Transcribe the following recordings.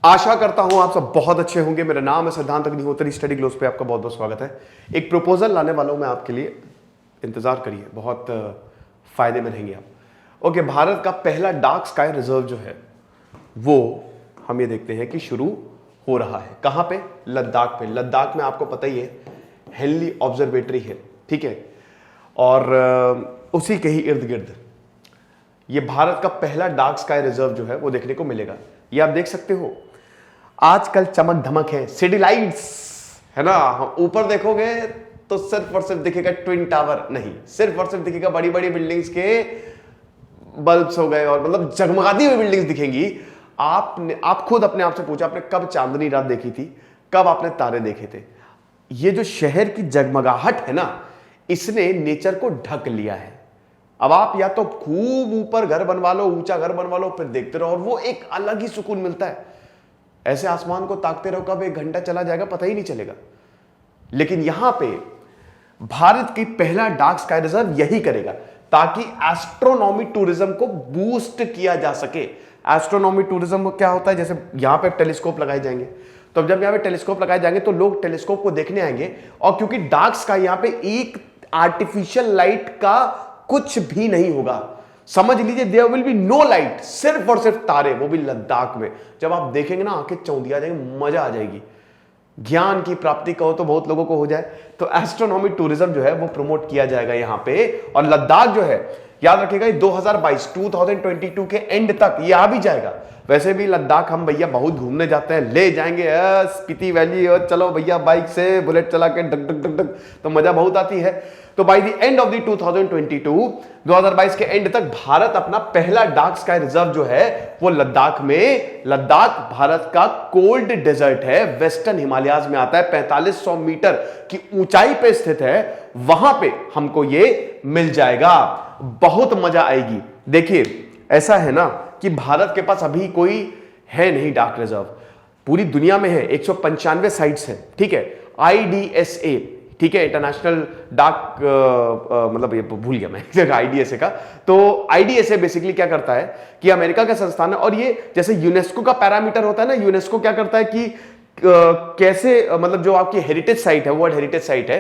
आशा करता हूं आप सब बहुत अच्छे होंगे। मेरा नाम है सिद्धांत अग्निहोत्री, स्टडी ग्लोस पे आपका बहुत बहुत स्वागत है। एक प्रपोजल लाने वाला हूं मैं आपके लिए, इंतजार करिए, बहुत फायदे में रहेंगे आप। ओके, भारत का पहला डार्क स्काई रिजर्व जो है वो हम ये देखते हैं कि शुरू हो रहा है। कहां पे? लद्दाख पे। लद्दाख में आपको पता ही है हेनली ऑब्जर्वेटरी है, ठीक है, और उसी के ही इर्द गिर्द ये भारत का पहला डार्क स्काई रिजर्व जो है वो देखने को मिलेगा। ये आप देख सकते हो, आजकल चमक धमक है, सिटी लाइट्स है ना। ऊपर देखोगे तो सिर्फ और सिर्फ दिखेगा ट्विन टावर, नहीं, सिर्फ और सिर्फ दिखेगा बड़ी बड़ी बिल्डिंग्स के बल्ब्स हो गए, और मतलब जगमगाती हुई बिल्डिंग्स दिखेंगी। आप खुद अपने आप से पूछा, आपने कब चांदनी रात देखी थी, कब आपने तारे देखे थे? ये जो शहर की जगमगाहट है ना, इसने नेचर को ढक लिया है। अब आप या तो खूब ऊपर घर बनवा लो, ऊंचा घर बनवा लो, फिर देखते रहो, और वो एक अलग ही सुकून मिलता है। ऐसे आसमान को ताकते रहो, कब एक घंटा चला जाएगा पता ही नहीं चलेगा। लेकिन यहां पे भारत की पहला डार्क स्काई रिजर्व यही करेगा, ताकि एस्ट्रोनॉमी टूरिज्म को बूस्ट किया जा सके। एस्ट्रोनॉमी टूरिज्म क्या होता है? जैसे यहां पे टेलीस्कोप लगाए जाएंगे, तो जब यहां पे टेलीस्कोप लगाए जाएंगे तो लोग टेलीस्कोप को देखने आएंगे, और क्योंकि डार्क स्काई यहां पे एक आर्टिफिशियल लाइट का कुछ भी नहीं होगा, समझ लीजिए there will be no light, सिर्फ और सिर्फ तारे, वो भी लद्दाख में। जब आप देखेंगे ना, आंखें चौंधी आ जाएंगी, मजा आ जाएगी। ज्ञान की प्राप्ति कहो तो बहुत लोगों को हो जाए, तो एस्ट्रोनॉमी टूरिज्म जो है वो प्रमोट किया जाएगा यहां पे। और लद्दाख जो है, याद रखिएगा, 2022 के एंड तक ये आ भी जाएगा। वैसे भी लद्दाख हम भैया बहुत घूमने जाते हैं, ले जाएंगे स्पीति वैली, और चलो भैया बाइक से बुलेट चला K duck duck duck duck, तो मजा बहुत आती है। तो by the end of the 2022 के एंड तक भारत अपना पहला डार्क स्काई रिजर्व जो है वो लद्दाख में। लद्दाख भारत का कोल्ड डेजर्ट है, वेस्टर्न हिमालयाज में आता है, 4500 मीटर की ऊंचाई पे स्थित है। वहां पे हमको ये मिल जाएगा, बहुत मजा आएगी। देखिए, ऐसा है ना कि भारत के पास अभी कोई है नहीं डार्क रिजर्व, पूरी दुनिया में है, 195 साइट्स है, ठीक है। IDSA, ठीक है, इंटरनेशनल डार्क मतलब ये भूल गया मैं IDSA का। तो IDSA बेसिकली क्या करता है कि अमेरिका का संस्थान है, और ये जैसे यूनेस्को का पैरामीटर होता है ना, यूनेस्को क्या करता है कि कैसे मतलब जो आपकी हेरिटेज साइट है, वर्ल्ड हेरिटेज साइट है,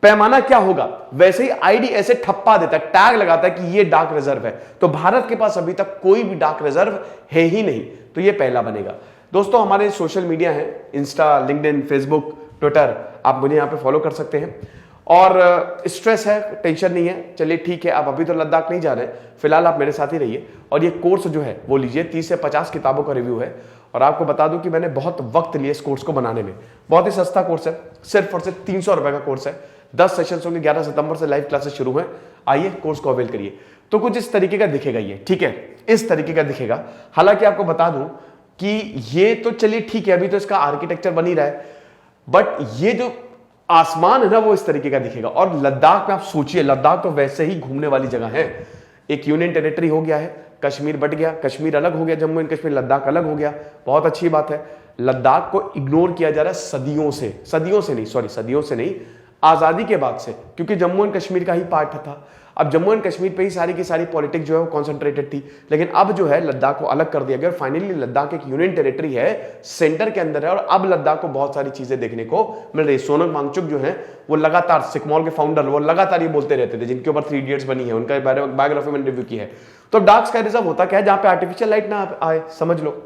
पैमाना क्या होगा, वैसे ही IDSA ठप्पा देता है, टैग लगाता है कि ये डार्क रिजर्व है। तो भारत के पास अभी तक कोई भी डार्क रिजर्व है ही नहीं, तो ये पहला बनेगा। दोस्तों, हमारे सोशल मीडिया है, इंस्टा, लिंक्डइन, फेसबुक, ट्विटर, आप मुझे यहां पे फॉलो कर सकते हैं। और स्ट्रेस है, टेंशन नहीं है, चलिए ठीक है, आप अभी तो लद्दाख नहीं जा रहे, फिलहाल आप मेरे साथ ही रहिए, और ये कोर्स जो है वो लीजिए। 30 से 50 किताबों का रिव्यू है, और आपको बता दूं कि मैंने बहुत वक्त लिया इस कोर्स को बनाने में। बहुत ही सस्ता कोर्स है, सिर्फ और सिर्फ 300 रुपए का कोर्स है। 10 सेशंस होंगे, 11 सितंबर से लाइव क्लासेस शुरू हैं। आइए, कोर्स को अवेल करिए। तो कुछ इस तरीके का दिखेगा ये, ठीक है, इस तरीके का दिखेगा। हालांकि आपको बता दूं कि ये तो चलिए ठीक है, अभी तो इसका आर्किटेक्चर बन ही रहा है, बट ये जो आसमान है ना वो इस तरीके का दिखेगा। और लद्दाख में आप सोचिए, लद्दाख तो वैसे ही घूमने वाली जगह है, एक यूनियन टेरिटरी हो गया है, कश्मीर बट गया, कश्मीर अलग हो गया, जम्मू एंड कश्मीर, लद्दाख अलग हो गया, बहुत अच्छी बात है। लद्दाख को इग्नोर किया जा रहा है सदियों से नहीं, आजादी के बाद से, क्योंकि जम्मू एंड कश्मीर का ही पार्ट था। अब जम्मू एंड कश्मीर पे ही सारी की सारी पॉलिटिक्स जो है वो कॉन्सेंट्रेटेड थी, लेकिन अब जो है लद्दाख को अलग कर दिया गया, और फाइनली लद्दाख एक यूनियन टेरिटरी है, सेंटर के अंदर है, और अब लद्दाख को बहुत सारी चीजें देखने को मिल रही है। सोनम वांगचुक जो है वो लगातार, सिकमॉल के फाउंडर, वो लगातार ये बोलते रहते थे, जिनके ऊपर 3 इडियट्स बनी है, उनका बायोग्राफी मैंने रिव्यू की है। तो डार्क स्काई रिजर्व होता क्या है? जहां पे आर्टिफिशियल लाइट ना आए, समझ लो,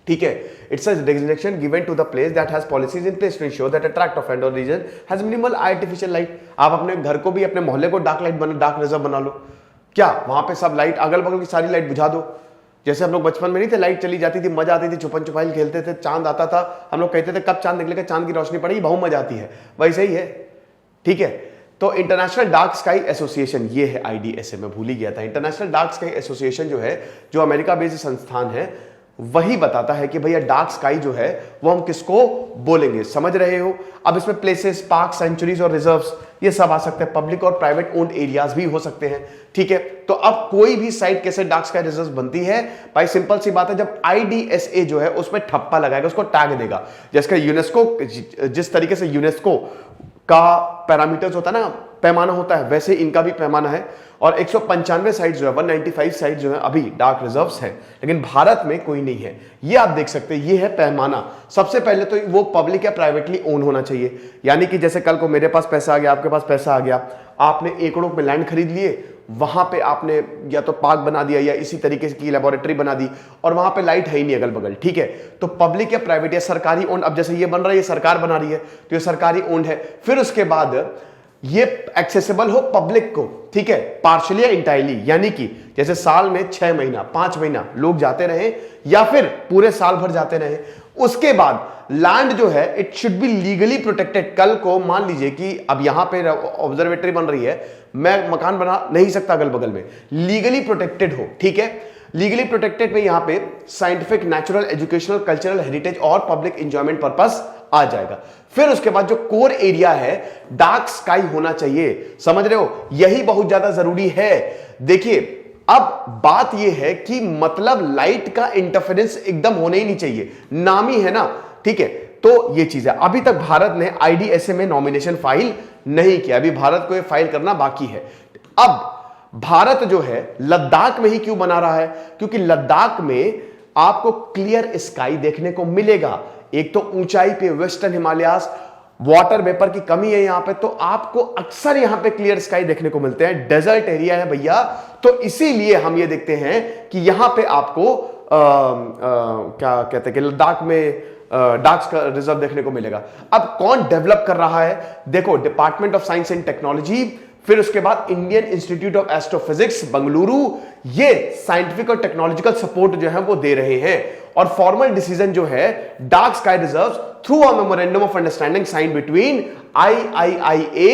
ठीक है। It's a designation given to the place that has policies in place to ensure that a tract of land और region has minimal artificial light. आप अपने घर को भी, अपने मोहल्ले को डार्क रिजर्व बना लो। क्या वहां पे सब लाइट, अगल बगल की सारी लाइट बुझा दो। जैसे हम लोग बचपन में नहीं थे, लाइट चली जाती थी, मजा आती थी, छुपन छुपाई खेलते थे, चांद आता था, हम लोग कहते थे कब चांद निकलेगा, चांद की रोशनी पड़ेगी, बहुत मजा आती है, वैसे ही है, ठीक है। तो इंटरनेशनल डार्क स्काई एसोसिएशन, ये है IDSA, में भूल ही गया था। इंटरनेशनल डार्क स्काई एसोसिएशन जो है, जो अमेरिका बेस्ड संस्थान है, वही बताता है कि भैया डार्क स्काई जो है वो हम किसको बोलेंगे, समझ रहे हो। अब इसमें प्लेसेस, पार्क, सेंचुरीज और रिजर्व्स, ये सब आ सकते हैं, पब्लिक और प्राइवेट ओन्ड एरियाज भी हो सकते हैं, ठीक है। तो अब कोई भी साइट कैसे डार्क स्काई रिजर्व बनती है भाई, सिंपल सी बात है, जब IDSA जो है उसमें ठप्पा लगाएगा, उसको टैग देगा। जैसे यूनेस्को, जिस तरीके से यूनेस्को का पैरामीटर्स होता है ना, पैमाना होता है वैसे इनका भी पैमाना है। और 195 साइट जो है, 195 साइट जो है अभी डार्क रिजर्व्स है, लेकिन भारत में कोई नहीं है। ये आप देख सकते हैं, ये है पैमाना। सबसे पहले तो वो पब्लिक या प्राइवेटली ओन होना चाहिए, यानी कि जैसे कल को मेरे पास पैसा आ गया, आपके पास पैसा आ गया, आपने एकड़ों में लैंड खरीद लिए, वहां पे आपने या तो पार्क बना दिया या इसी तरीके की लेबोरेटरी बना दी, और वहां पे लाइट है ही नहीं अगल बगल, ठीक है, तो पब्लिक या प्राइवेट या सरकारी ओन। अब जैसे ये बन रहा है, ये सरकार बना रही है, तो ये सरकारी ओन है। फिर उसके बाद ये एक्सेसिबल हो पब्लिक को, ठीक है, पार्शियली या इंटायरली, यानी कि जैसे साल में 6 महीना 5 महीना लोग जाते रहे या फिर पूरे साल भर जाते रहे। उसके बाद लैंड जो है it should be legally protected. कल को मान लीजिए कि अब यहां पे ऑब्जर्वेटरी बन रही है, मैं मकान बना नहीं सकता अगल बगल में, लीगली प्रोटेक्टेड हो, ठीक है। लीगली प्रोटेक्टेड में यहां पे scientific, natural, educational, cultural heritage और पब्लिक एंजॉयमेंट पर्पस आ जाएगा। फिर उसके बाद जो कोर एरिया है डार्क स्काई होना चाहिए, समझ रहे हो, यही बहुत ज्यादा जरूरी है। देखिए अब बात यह है कि मतलब लाइट का इंटरफेरेंस एकदम होने ही नहीं चाहिए, नाम ही है ना, ठीक है। तो ये चीज है। अभी तक भारत ने आईडीएसए में नॉमिनेशन फाइल नहीं किया, अभी भारत को ये फाइल करना बाकी है। अब भारत जो है लद्दाख में ही क्यों बना रहा है, क्योंकि लद्दाख में आपको क्लियर स्काई देखने को मिलेगा। एक तो ऊंचाई पे वेस्टर्न हिमालयास, वाटर वेपर की कमी है यहां पे, तो आपको अक्सर यहां पे क्लियर स्काई देखने को मिलते हैं। डेजर्ट एरिया है भैया, तो इसीलिए हम ये देखते हैं कि यहां पे आपको क्या कहते हैं कि लद्दाख में डार्क रिजर्व देखने को मिलेगा। अब कौन डेवलप कर रहा है, देखो department of science and technology, फिर उसके बाद Indian institute of astrophysics Bengaluru, ये साइंटिफिक और टेक्नोलॉजिकल सपोर्ट जो है वो दे रहे हैं। और फॉर्मल डिसीजन जो है dark sky reserves through a memorandum of understanding sign between IIIA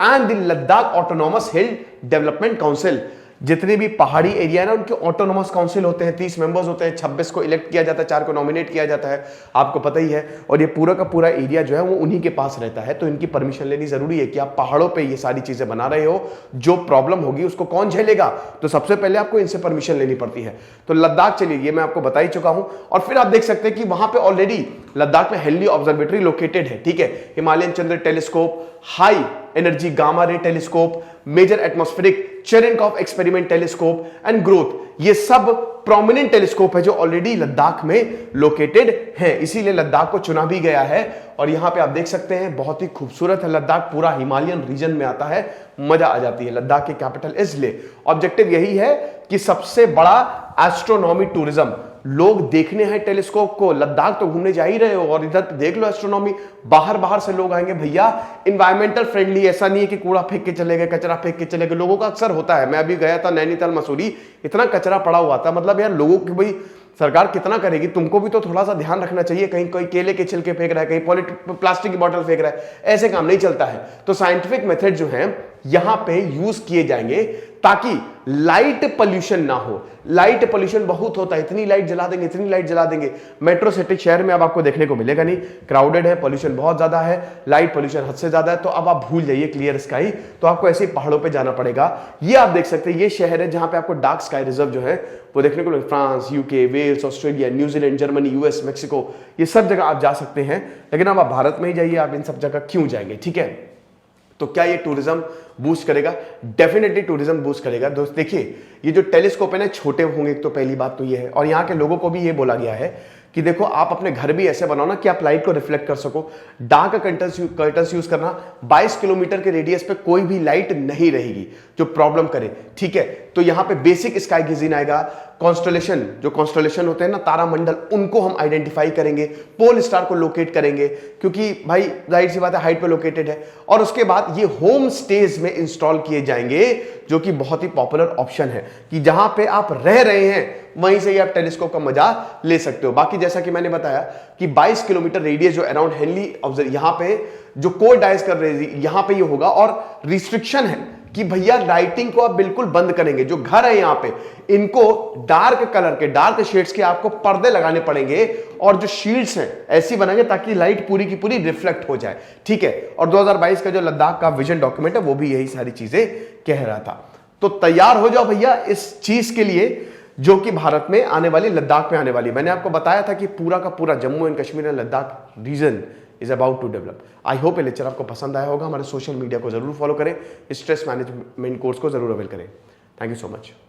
and the Ladakh autonomous hill development council. जितने भी पहाड़ी एरिया है ना, उनके ऑटोनॉमस काउंसिल होते हैं, 30 मेंबर्स होते हैं, 26 को इलेक्ट किया जाता है, 4 को नॉमिनेट किया जाता है, आपको पता ही है। और ये पूरा का पूरा एरिया जो है वो उन्हीं के पास रहता है, तो इनकी परमिशन लेनी जरूरी है कि आप पहाड़ों पे ये सारी चीजें बना रहे हो, जो प्रॉब्लम होगी उसको कौन झेलेगा, तो सबसे पहले आपको इनसे परमिशन लेनी पड़ती है। तो लद्दाख चलिए, ये मैं आपको बता ही चुका हूं। और फिर आप देख सकते हैं कि वहां पे ऑलरेडी लद्दाख में हेनली ऑब्जर्वेटरी लोकेटेड है, ठीक है। Himalayan Chandra telescope, high energy gamma ray telescope, major atmospheric Cherenkov experiment telescope and growth, ये सब प्रोमिनेंट टेलीस्कोप है जो ऑलरेडी लद्दाख में लोकेटेड है, इसीलिए लद्दाख को चुना भी गया है। और यहां पे आप देख सकते हैं बहुत ही खूबसूरत है लद्दाख, पूरा हिमालयन रीजन में आता है, मजा आ जाती है। लद्दाख की कैपिटल इसलिए, ऑब्जेक्टिव यही है कि सबसे बड़ा एस्ट्रोनॉमी टूरिज्म, लोग देखने हैं टेलीस्कोप को, लद्दाख तो घूमने जा ही रहे हो और इधर देख लो एस्ट्रोनॉमी, बाहर से लोग आएंगे भैया। इन्वायरमेंटल फ्रेंडली, ऐसा नहीं है कि कूड़ा फेंक के चले गए, कचरा फेंक के चले गए, लोगों का अक्सर होता है। मैं अभी गया था नैनीताल मसूरी, इतना कचरा पड़ा हुआ था, मतलब यार लोगों की भाई सरकार कितना करेगी, तुमको भी तो थोड़ा सा ध्यान रखना चाहिए। कहीं कोई केले के छिलके फेंक रहा है, कहीं प्लास्टिक की बोतल फेंक रहा है, ऐसे काम नहीं चलता है। तो साइंटिफिक मेथड जो है यहां पे यूज किए जाएंगे ताकि लाइट पोल्यूशन ना हो। लाइट पोल्यूशन बहुत होता है, इतनी लाइट जला देंगे, इतनी लाइट जला देंगे। मेट्रो सिटी शहर में अब आपको देखने को मिलेगा नहीं, क्राउडेड है, पोल्यूशन बहुत ज्यादा है, लाइट पोल्यूशन हद से ज्यादा है, तो अब आप भूल जाइए क्लियर स्काई, तो आपको ऐसे ही पहाड़ों पे जाना पड़ेगा। ये आप देख सकते हैं, ये शहर है जहां पे आपको डार्क स्काई रिजर्व जो है वो देखने को मिलेगा। France, UK, Wales, Australia, New Zealand, Germany, US, Mexico, ये सब जगह आप जा सकते हैं। लेकिन अब आप भारत में ही जाइए, आप इन सब जगह क्यों जाएंगे, ठीक है। तो क्या ये टूरिज्म बूस्ट करेगा? डेफिनेटली टूरिज्म बूस्ट करेगा। दोस्त देखिए, ये जो टेलीस्कोप है ना, छोटे होंगे, तो पहली बात तो ये है। और यहाँ के लोगों को भी ये बोला गया है कि देखो आप अपने घर भी ऐसे बनाओ ना कि आप लाइट को रिफ्लेक्ट कर सको। डार्क कर्टन्स यूज करना, 22 किलोमीटर के रेडियस पे कोई भी लाइट नहीं रहेगी जो प्रॉब्लम करे, ठीक है। तो यहां पे बेसिक स्काई गिजिन आएगा। कॉन्स्टलेशन, जो कॉन्स्टलेशन होते हैं ना, तारामंडल, उनको हम आइडेंटिफाई करेंगे, पोल स्टार को लोकेट करेंगे, क्योंकि भाई जाहिर सी बात है हाइट पे लोकेटेड है। और उसके बाद ये होम स्टेज में इंस्टॉल किए जाएंगे, जो कि बहुत ही पॉपुलर ऑप्शन है कि जहां पे आप रह रहे हैं वहीं से ही आप टेलीस्कोप का मजा ले सकते हो। बाकी जैसा कि मैंने बताया कि 22 किलोमीटर रेडियस जो अराउंड हेनली ऑब्जर्व, यहां पे जो कोर डाइज कर रहे हैं यहां पे ये होगा। और रिस्ट्रिक्शन है कि भैया लाइटिंग को आप बिल्कुल बंद करेंगे। जो घर है यहां पे, इनको डार्क कलर के, डार्क शेड्स के आपको पर्दे लगाने पड़ेंगे, और जो शील्ड्स हैं ऐसी बनाएंगे ताकि लाइट पूरी की पूरी रिफ्लेक्ट हो जाए, ठीक है। और 2022 का जो लद्दाख का विजन डॉक्यूमेंट है वो भी यही सारी चीजें कह रहा था। तो तैयार हो जाओ भैया इस चीज के लिए जो कि भारत में आने वाली, लद्दाख में आने वाली। मैंने आपको बताया था कि पूरा का पूरा Jammu and Kashmir and Ladakh region is about to develop. I hope ये लेक्चर आपको पसंद आया होगा। हमारे सोशल मीडिया को जरूर फॉलो करें, स्ट्रेस मैनेजमेंट कोर्स को जरूर अवेल करें। Thank you so much.